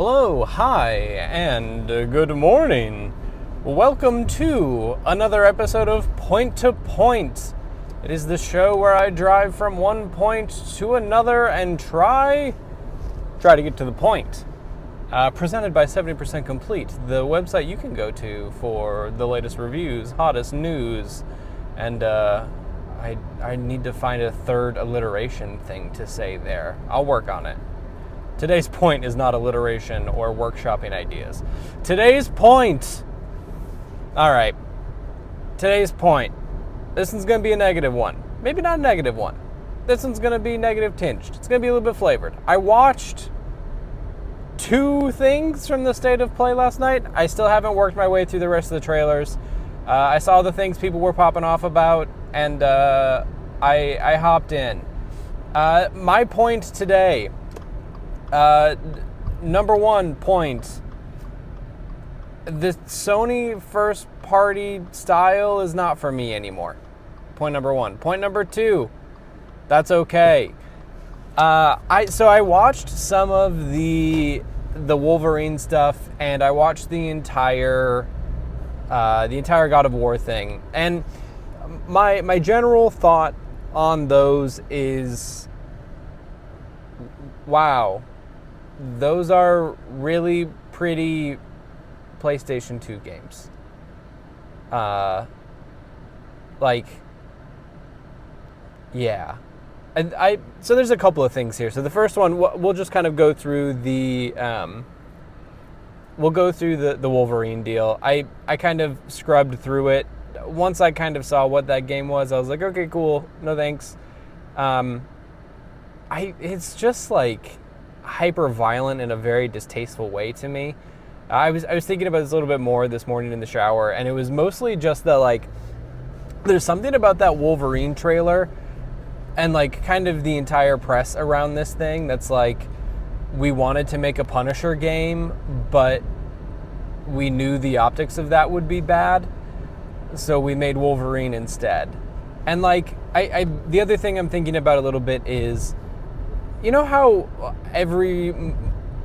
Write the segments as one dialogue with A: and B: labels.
A: Hello, hi, and good morning. Welcome to another episode of Point to Point. It is the show where I drive from one point to another and try to get to the point. Presented by 70% Complete, the website you can go to for the latest reviews, hottest news, and I need to find a third alliteration thing to say there. I'll work on it. Today's point is not alliteration or workshopping ideas. Today's point. All right. Today's point. This one's going to be a negative one. Maybe not a negative one. This one's going to be negative tinged. It's going to be a little bit flavored. I watched 2 things from the State of Play last night. I still haven't worked my way through the rest of the trailers. I saw the things people were popping off about, and I hopped in. My point today... number 1 point, the Sony first party style is not for me anymore. Point number 1. Point number 2, that's okay. I watched some of the Wolverine stuff, and I watched the entire God of War thing. And my general thought on those is, wow, those are really pretty PlayStation 2 games. Yeah. So there's a couple of things here. So the first one, we'll just kind of go through the Wolverine deal. I kind of scrubbed through it. Once I kind of saw what that game was, I was like, okay, cool, no thanks. It's just like hyper violent in a very distasteful way to me. I was thinking about this a little bit more this morning in the shower, and it was mostly just that, like, there's something about that Wolverine trailer and like kind of the entire press around this thing that's like, we wanted to make a Punisher game, but we knew the optics of that would be bad, so we made Wolverine instead. And like, the other thing I'm thinking about a little bit is, you know how every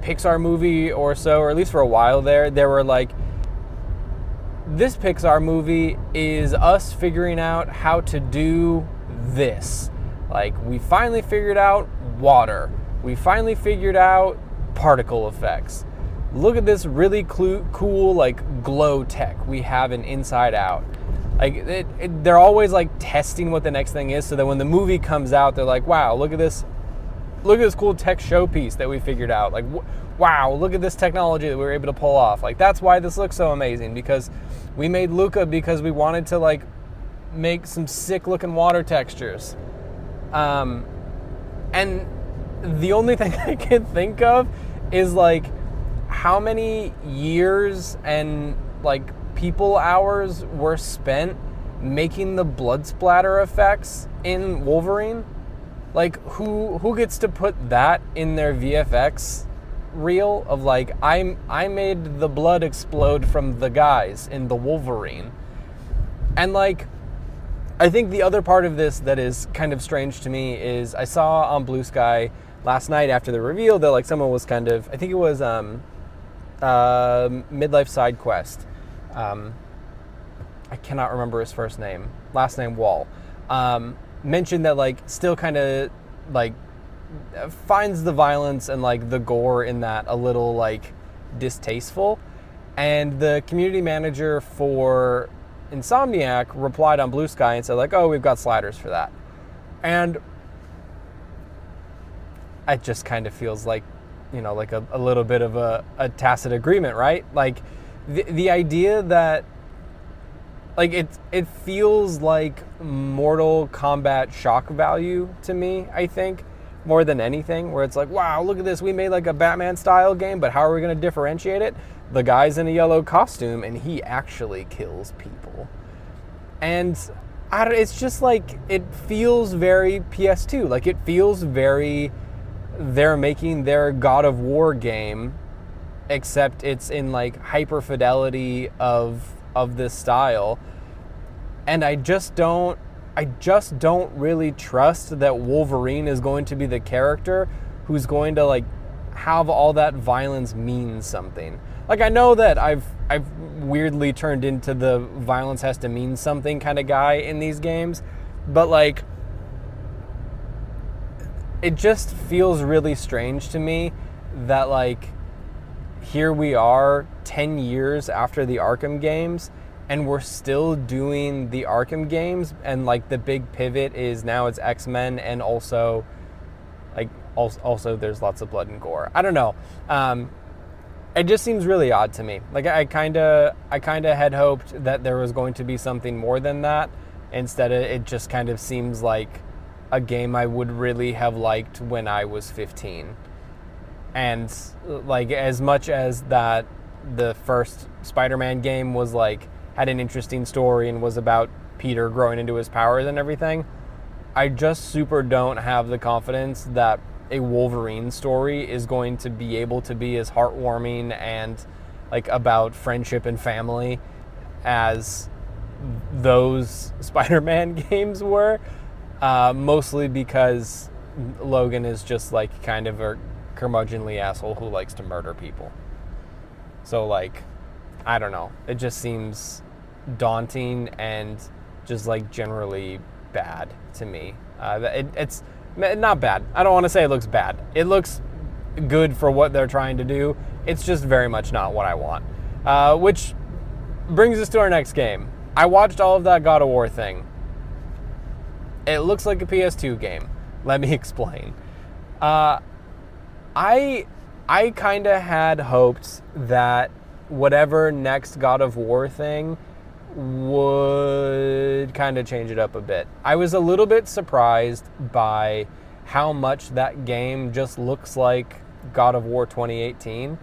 A: Pixar movie or so, or at least for a while there were like, this Pixar movie is us figuring out how to do this. Like, we finally figured out water. We finally figured out particle effects. Look at this really cool, like, glow tech we have in Inside Out. Like, they're always like testing what the next thing is, so that when the movie comes out, they're like, wow, look at this cool tech showpiece that we figured out. Like, wow, look at this technology that we were able to pull off. Like, that's why this looks so amazing, because we made Luca because we wanted to, like, make some sick looking water textures. And the only thing I can think of is, like, how many years and, like, people hours were spent making the blood splatter effects in Wolverine. Like, who gets to put that in their VFX reel of, like, I made the blood explode from the guys in the Wolverine. And, like, I think the other part of this that is kind of strange to me is I saw on Blue Sky last night after the reveal that, like, someone was kind of, I think it was Midlife Side Quest. I cannot remember his first name. Last name Wall. Mentioned that, like, still kind of, like, finds the violence and, like, the gore in that a little, like, distasteful. And the community manager for Insomniac replied on Blue Sky and said, like, oh, we've got sliders for that. And it just kind of feels like, you know, like a little bit of a tacit agreement, right? Like, the idea that, like, it feels like Mortal Kombat shock value to me, I think, more than anything, where it's like, wow, look at this, we made like a Batman style game, but how are we going to differentiate it? The guy's in a yellow costume and he actually kills people. And it's just like, it feels very PS2. Like, it feels very, they're making their God of War game, except it's in, like, hyper fidelity of this style. And I just don't really trust that Wolverine is going to be the character who's going to, like, have all that violence mean something. Like, I know that I've weirdly turned into the violence has to mean something kind of guy in these games, but like, it just feels really strange to me that like here we are 10 years after the Arkham games and we're still doing the Arkham games, and like the big pivot is now it's X-Men, and also there's lots of blood and gore. I don't know. It just seems really odd to me. Like I kind of had hoped that there was going to be something more than that. Instead, it just kind of seems like a game I would really have liked when I was 15. And like, as much as that the first Spider-Man game was like had an interesting story and was about Peter growing into his powers and everything, I just super don't have the confidence that a Wolverine story is going to be able to be as heartwarming and like about friendship and family as those Spider-Man games were, mostly because Logan is just like kind of a curmudgeonly asshole who likes to murder people. So like, I don't know, it just seems daunting and just like generally bad to me. It's not bad. I don't want to say it looks bad. It looks good for what they're trying to do. It's just very much not what I want. Which brings us to our next game. I watched all of that God of War thing. It looks like a PS2 game. Let me explain. I kind of had hoped that whatever next God of War thing would kind of change it up a bit. I was a little bit surprised by how much that game just looks like God of War 2018.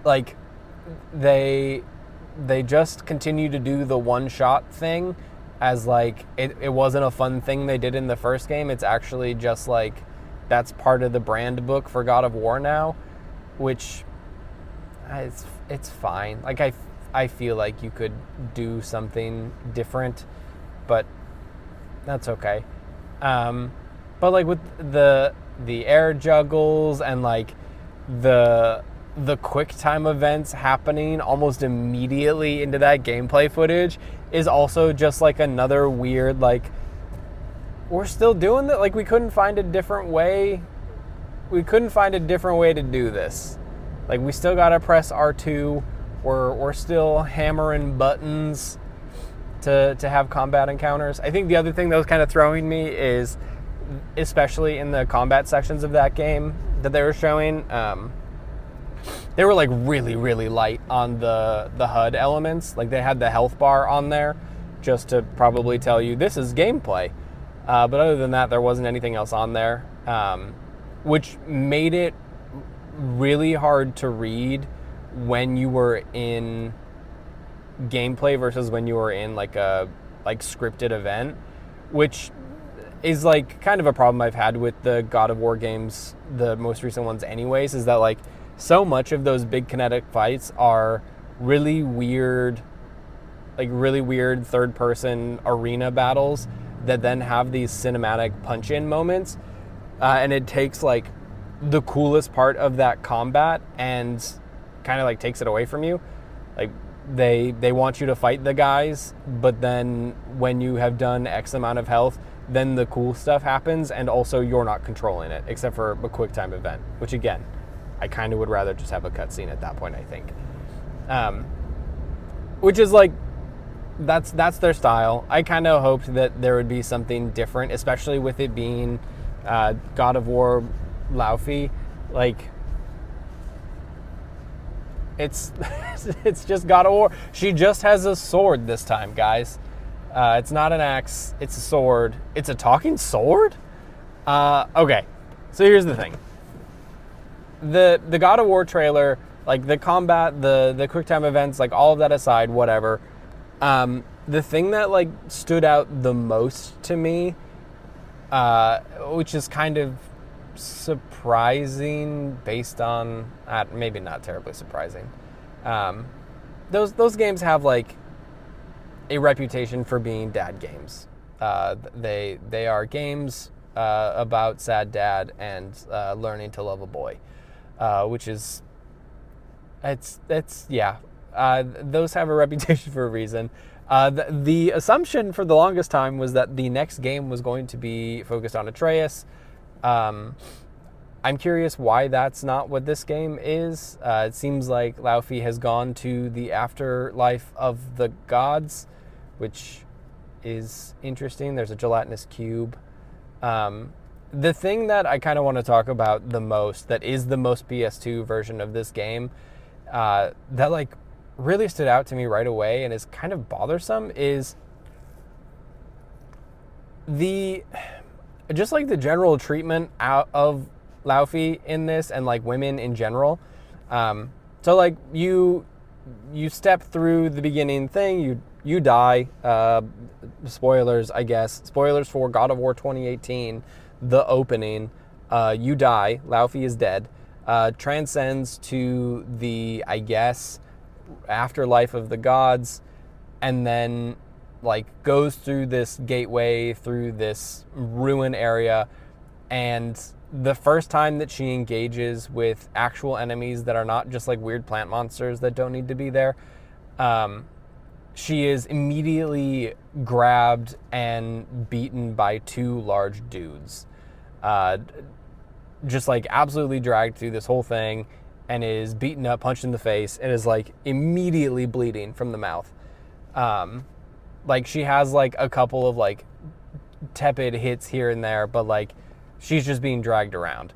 A: Like they just continue to do the one-shot thing as like it wasn't a fun thing they did in the first game. It's actually just like that's part of the brand book for God of War now, which it's fine. Like I feel like you could do something different, but that's okay. But like with the air juggles and like the quick time events happening almost immediately into that gameplay footage is also just like another weird, like, we're still doing that. Like, we couldn't find a different way. We couldn't find a different way to do this. Like, we still gotta press R2. We're still hammering buttons to have combat encounters. I think the other thing that was kind of throwing me is, especially in the combat sections of that game that they were showing, they were like really, really light on the HUD elements. Like, they had the health bar on there just to probably tell you this is gameplay. But other than that, there wasn't anything else on there, which made it really hard to read when you were in gameplay versus when you were in like a scripted event, which is like kind of a problem I've had with the God of War games, the most recent ones anyways, is that like so much of those big kinetic fights are really weird third person arena battles that then have these cinematic punch-in moments, and it takes like the coolest part of that combat and kind of like takes it away from you. Like they want you to fight the guys, but then when you have done X amount of health, then the cool stuff happens, and also you're not controlling it except for a quick time event, which again, I kind of would rather just have a cutscene at that point, I think. Which is like, that's their style. I kind of hoped that there would be something different, especially with it being God of War Laufey. Like, it's just God of War. She just has a sword this time, guys. It's not an axe, it's a sword. It's a talking sword? Okay, so here's the thing. The God of War trailer, like the combat, the quick time events, like all of that aside, whatever. The thing that like stood out the most to me, which is kind of surprising based on, maybe not terribly surprising. Those games have like a reputation for being dad games. They are games about sad dad and learning to love a boy, which is yeah. Those have a reputation for a reason. The assumption for the longest time was that the next game was going to be focused on Atreus. I'm curious why that's not what this game is. It seems like Laufey has gone to the afterlife of the gods, which is interesting. There's a gelatinous cube. The thing that I kind of want to talk about the most, that is the most PS2 version of this game, that like really stood out to me right away and is kind of bothersome, is just like the general treatment out of Laufey in this, and like women in general. So like you step through the beginning thing, you die. Spoilers, I guess. Spoilers for God of War 2018, the opening. You die. Laufey is dead. Transcends to the, I guess, afterlife of the gods, and then like goes through this gateway, through this ruin area, and the first time that she engages with actual enemies that are not just like weird plant monsters that don't need to be there, she is immediately grabbed and beaten by two large dudes. Just like absolutely dragged through this whole thing, and is beaten up, punched in the face, and is like immediately bleeding from the mouth. Like she has like a couple of like tepid hits here and there, but like she's just being dragged around.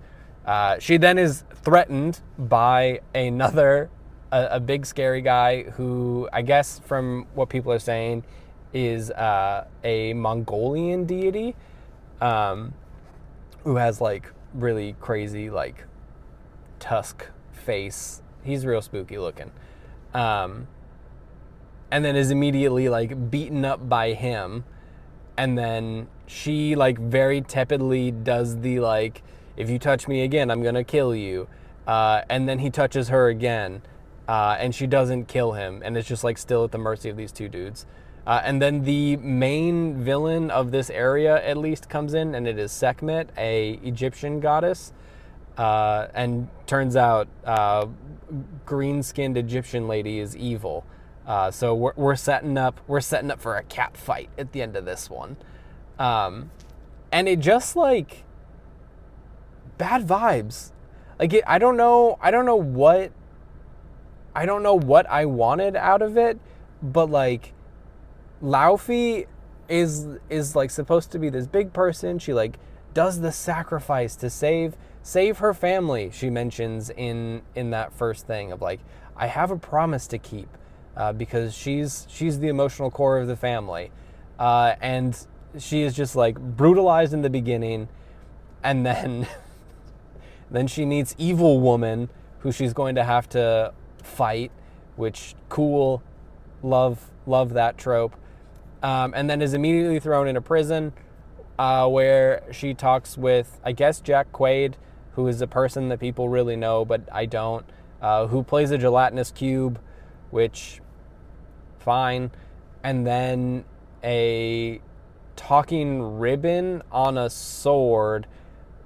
A: She then is threatened by a big scary guy who, I guess from what people are saying, is a Mongolian deity, who has like really crazy like tusk face. He's real spooky looking. And then is immediately like beaten up by him. And then she like very tepidly does the like, if you touch me again, I'm gonna kill you. And then he touches her again, and she doesn't kill him, and it's just like still at the mercy of these two dudes. And then the main villain of this area at least comes in, and it is Sekhmet, a Egyptian goddess. And turns out green-skinned Egyptian lady is evil. So we're setting up for a cat fight at the end of this one. And it just like bad vibes. Like I don't know what I wanted out of it, but like Laufey is like supposed to be this big person. She like does the sacrifice to save her family. She mentions in that first thing of like, I have a promise to keep, because she's the emotional core of the family, and she is just like brutalized in the beginning, and then then she meets Evil Woman, who she's going to have to fight, which cool, love that trope, and then is immediately thrown in a prison, where she talks with, I guess, Jack Quaid, who is a person that people really know, but I don't, who plays a gelatinous cube, which, fine, and then a talking ribbon on a sword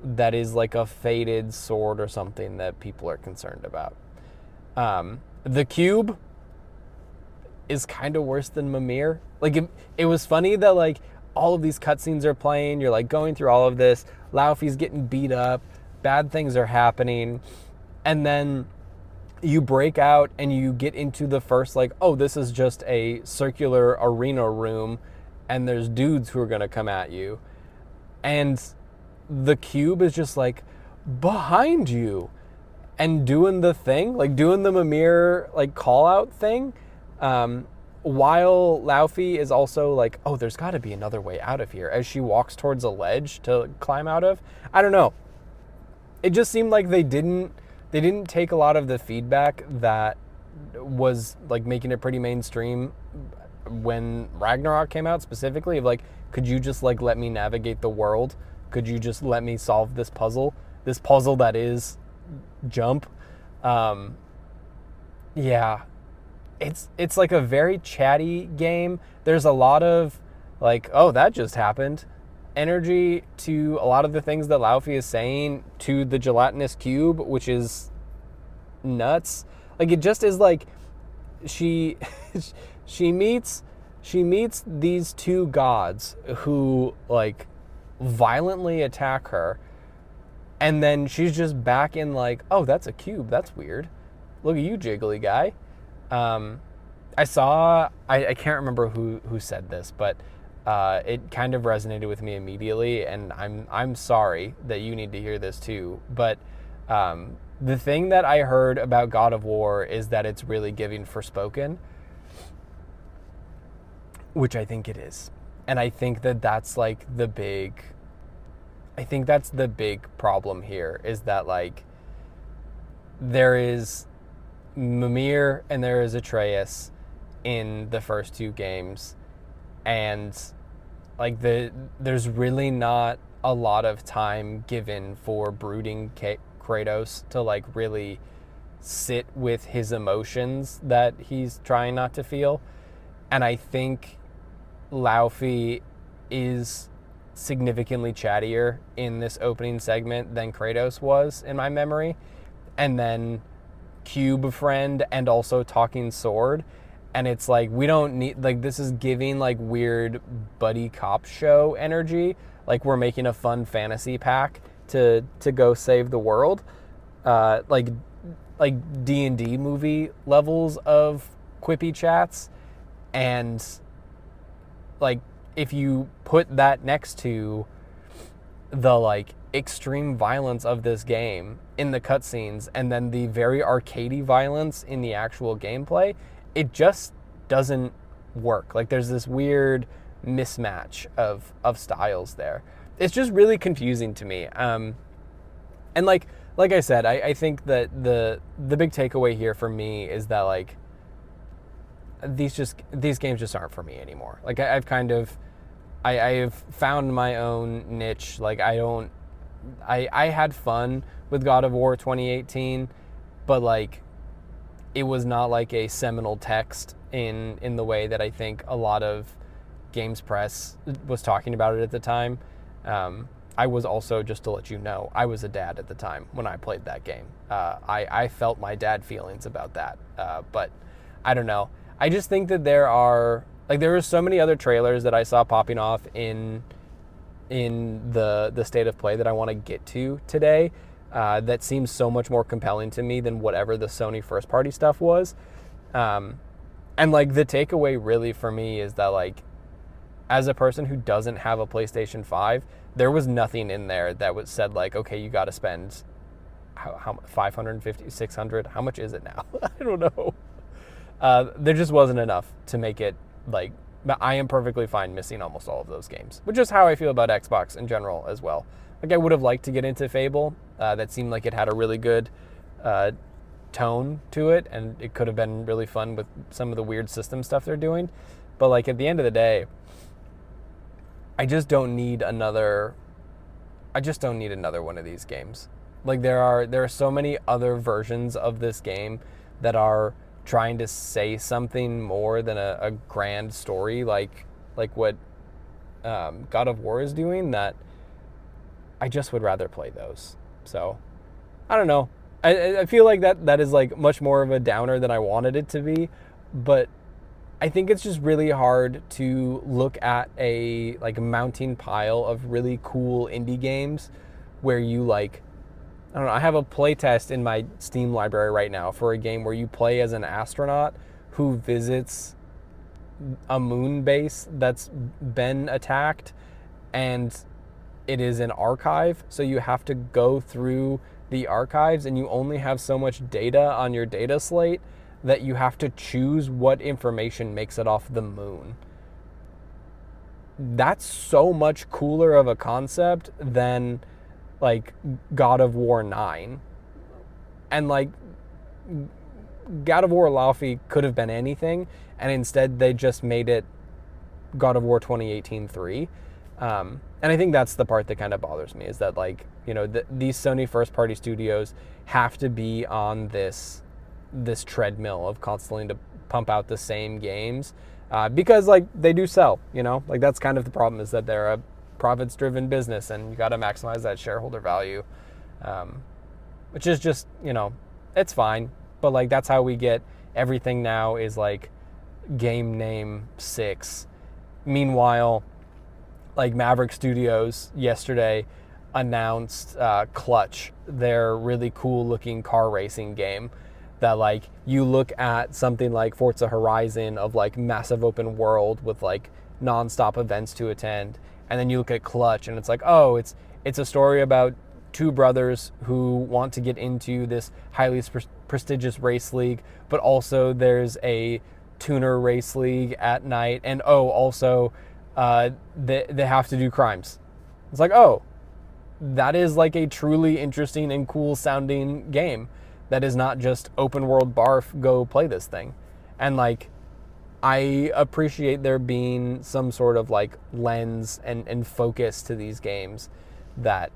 A: that is like a faded sword or something that people are concerned about. The cube is kind of worse than Mimir. Like it was funny that like all of these cutscenes are playing, you're like going through all of this, Laufey's getting beat up, bad things are happening, and then you break out and you get into the first like, oh, this is just a circular arena room and there's dudes who are going to come at you, and the cube is just like behind you and doing the thing, like doing the Mimir like call out thing, while Laufey is also like, oh, there's got to be another way out of here, as she walks towards a ledge to climb out of. I don't know. It just seemed like they didn't take a lot of the feedback that was like making it pretty mainstream when Ragnarok came out, specifically, of like, could you just like let me navigate the world? Could you just let me solve this puzzle that is jump? Yeah, it's like a very chatty game. There's a lot of like, oh, that just happened, energy to a lot of the things that Laufey is saying to the gelatinous cube, which is nuts. Like, it just is like she she meets these two gods who like violently attack her, and then she's just back in like, oh, that's a cube, that's weird, look at you jiggly guy. I saw, I can't remember who said this, but it kind of resonated with me immediately, and I'm sorry that you need to hear this too, but the thing that I heard about God of War is that it's really giving Forspoken, which I think it is. And I think that that's like the big problem here, is that like there is Mimir and there is Atreus in the first two games, and like there's really not a lot of time given for brooding Kratos to like really sit with his emotions that he's trying not to feel. And I think Laufey is significantly chattier in this opening segment than Kratos was in my memory. And then Cube Friend and also Talking Sword. And it's like, we don't need, like, this is giving like weird buddy cop show energy. Like, we're making a fun fantasy pack to go save the world. Like D&D movie levels of quippy chats. And like, if you put that next to the like extreme violence of this game in the cutscenes and then the very arcadey violence in the actual gameplay, it just doesn't work. Like, there's this weird mismatch of styles there. It's just really confusing to me. And like I said, I think that the big takeaway here for me is that like these games just aren't for me anymore. Like, I've kind of I have found my own niche. Like, I had fun with God of War 2018, but like it was not like a seminal text in the way that I think a lot of games press was talking about it at the time. I was also, just to let you know, I was a dad at the time when I played that game. I felt my dad feelings about that. But I don't know. I just think that there were so many other trailers that I saw popping off in the state of play that I want to get to today, that seems so much more compelling to me than whatever the Sony first party stuff was. And like, the takeaway really for me is that like, as a person who doesn't have a PlayStation 5, there was nothing in there that was said like, okay, you got to spend how 550, 600, how much is it now? I don't know. There just wasn't enough to make it like, I am perfectly fine missing almost all of those games, which is how I feel about Xbox in general as well. Like, I would have liked to get into Fable. That seemed like it had a really good tone to it, and it could have been really fun with some of the weird system stuff they're doing. But like, at the end of the day, I just don't need another one of these games. Like, there are so many other versions of this game that are trying to say something more than a grand story like what God of War is doing, that I just would rather play those. So I don't know. I feel like that is like much more of a downer than I wanted it to be, but I think it's just really hard to look at a like mounting pile of really cool indie games where you like, I don't know, I have a playtest in my Steam library right now for a game where you play as an astronaut who visits a moon base that's been attacked, and it is an archive, so you have to go through the archives and you only have so much data on your data slate that you have to choose what information makes it off the moon. That's so much cooler of a concept than like God of War 9. And like, God of War Laufey could have been anything, and instead they just made it God of War 2018 3. And I think that's the part that kind of bothers me, is that like, you know, these Sony first party studios have to be on this treadmill of constantly to pump out the same games, because like they do sell, you know, like that's kind of the problem, is that they're profits-driven business, and you got to maximize that shareholder value, which is just, it's fine. But like, that's how we get everything now is like game name 6. Meanwhile, like Maverick Studios yesterday announced Clutch, their really cool looking car racing game that like you look at something like Forza Horizon of like massive open world with like nonstop events to attend, and then you look at Clutch and it's like, oh, it's a story about two brothers who want to get into this highly prestigious race league, but also there's a tuner race league at night, and also they have to do crimes. It's like, oh, that is like a truly interesting and cool sounding game that is not just open world barf, go play this thing. And like, I appreciate there being some sort of like lens and focus to these games that,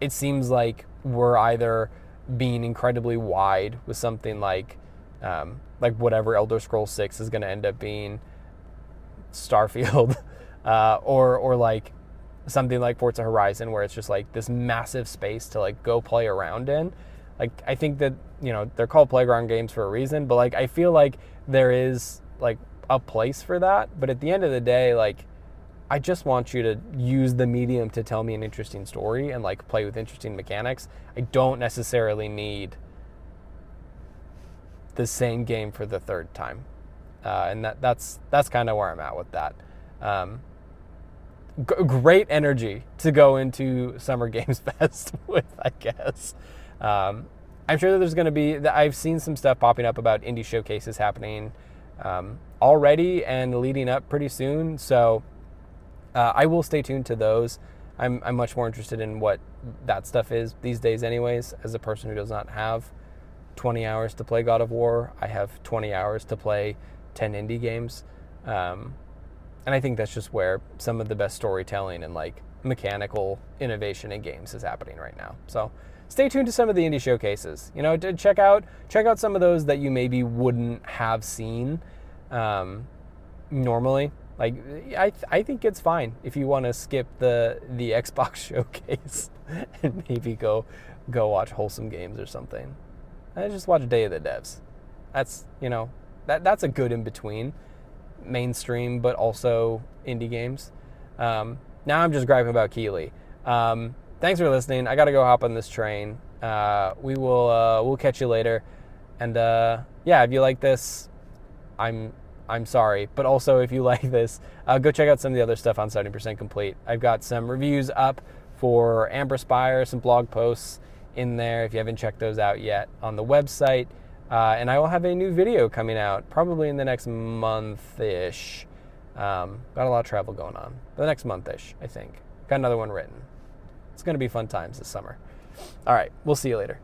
A: it seems like we're either being incredibly wide with something like whatever Elder Scrolls 6 is going to end up being, Starfield, or like something like Forza Horizon, where it's just like this massive space to like go play around in. Like, I think that, they're called playground games for a reason, but like, I feel like there is like a place for that. But at the end of the day, like, I just want you to use the medium to tell me an interesting story and like play with interesting mechanics. I don't necessarily need the same game for the third time. And that's kind of where I'm at with that. Great energy to go into Summer Games Fest with, I guess. I'm sure that there's going to be, I've seen some stuff popping up about indie showcases happening already and leading up pretty soon. So I will stay tuned to those. I'm much more interested in what that stuff is these days anyways. As a person who does not have 20 hours to play God of War, I have 20 hours to play 10 indie games. And I think that's just where some of the best storytelling and like mechanical innovation in games is happening right now. So stay tuned to some of the indie showcases. To check out some of those that you maybe wouldn't have seen normally. Like, I think it's fine if you want to skip the Xbox showcase and maybe go watch Wholesome Games or something. And just watch Day of the Devs. That's that's a good in between, mainstream but also indie games. Now I'm just griping about Keeley. Thanks for listening. I gotta go hop on this train. We'll catch you later. And if you like this, I'm sorry, but also if you like this, go check out some of the other stuff on 70% Complete. I've got some reviews up for Amber Spire, some blog posts in there if you haven't checked those out yet on the website. And I will have a new video coming out probably in the next month-ish. Got a lot of travel going on. The next month-ish, I think. Got another one written. It's going to be fun times this summer. All right, we'll see you later.